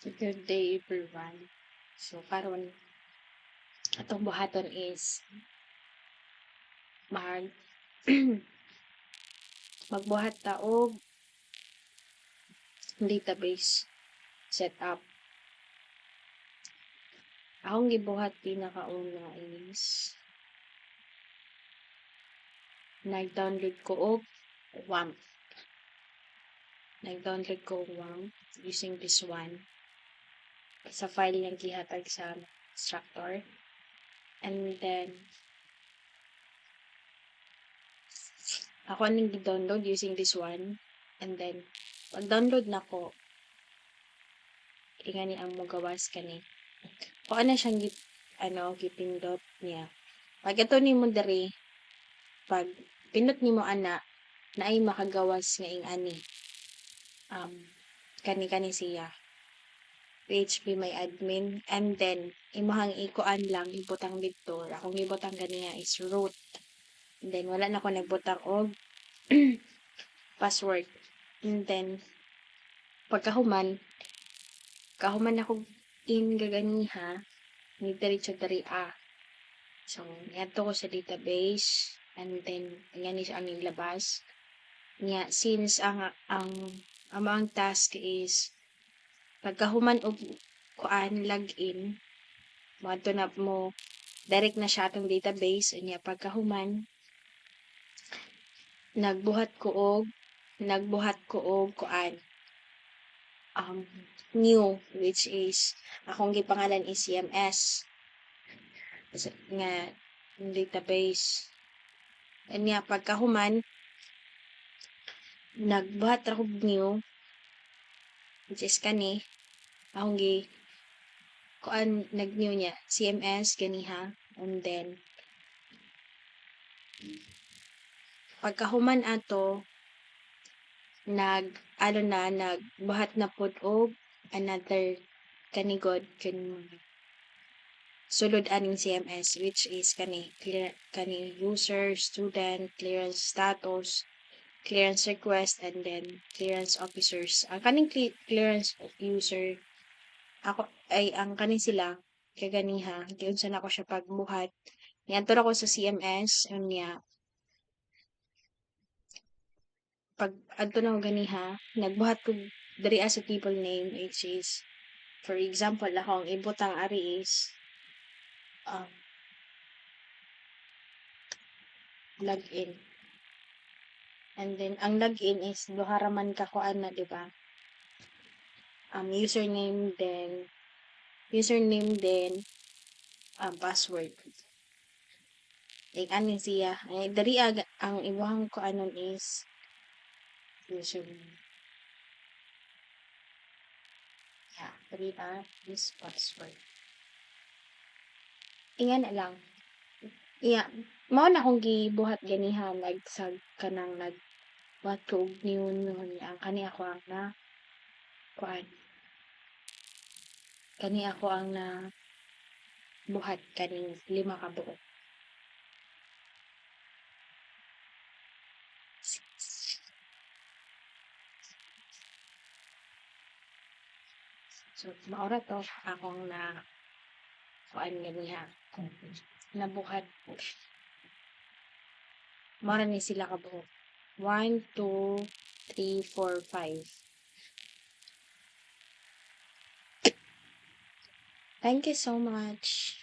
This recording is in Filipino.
Good day everyone. So karon atong buhaton is mag magbuhat ta og database setup. Akong gibuhat pinakauna is nag-download ko og WAMP. Nag-download ko og WAMP using this one sa file nga gihatag sa instructor. And then ako ning gi-download using this one. And then pag-download na ko, ingani ang mogawas kani. Kung ano siyang gipindot niya. Pag ito nimo diri, pag pindot nimo ana, naay makagawas nga ing ani. Kani siya. PHP may admin, and then imahang ikuan lang ibutang dito. Akong ibutang ganiya is root. And then wala na ko nagbutang og password. And then pagkahuman ako in gaganiha ni diretso dari So, yato ko sa database, and then yan is ang ilabas niya. Since ang task is pagkahuman og kuan login, moadto na mo direct na siya atong database. Niya pagkahuman nagbuhat ko og kuan new, which is akong gipangalan is CMS nga database. Niya pagkahuman nagbuhat ako new, which is kani akong kuan nag-new niya CMS ganiha. And then pagkahuman ato nagbuhat na pod og another kanigod sulod aning CMS, which is kani user, student, clearance status, clearance request, and then clearance officers. Ang kaning clearance user ang kaning sila kaganiha giunsa na ko siya pagbuhat niadto ako sa CMS. Niya pag adto na ko ganiha nagbuhat ko diri sa table name, which is for example akong ibutang ari is login. And then ang login is duha ra man ka kuan na, di ba? Username then password. Ani siya. Dari ang iwang kuanon is username. Yeah, dari is password. Ingan na lang. Yeah, mao na akong gibuhat ganiha nagsag kanang nagbuhat ko og new ang kani ako ang na kuan. Kani ako ang na buhat kaning 5 ka buok. So, maura to akong na kuan ganiha. Nabuhat. Maura ni sila ka buok. 1, 2, 3, 4, 5. Thank you so much.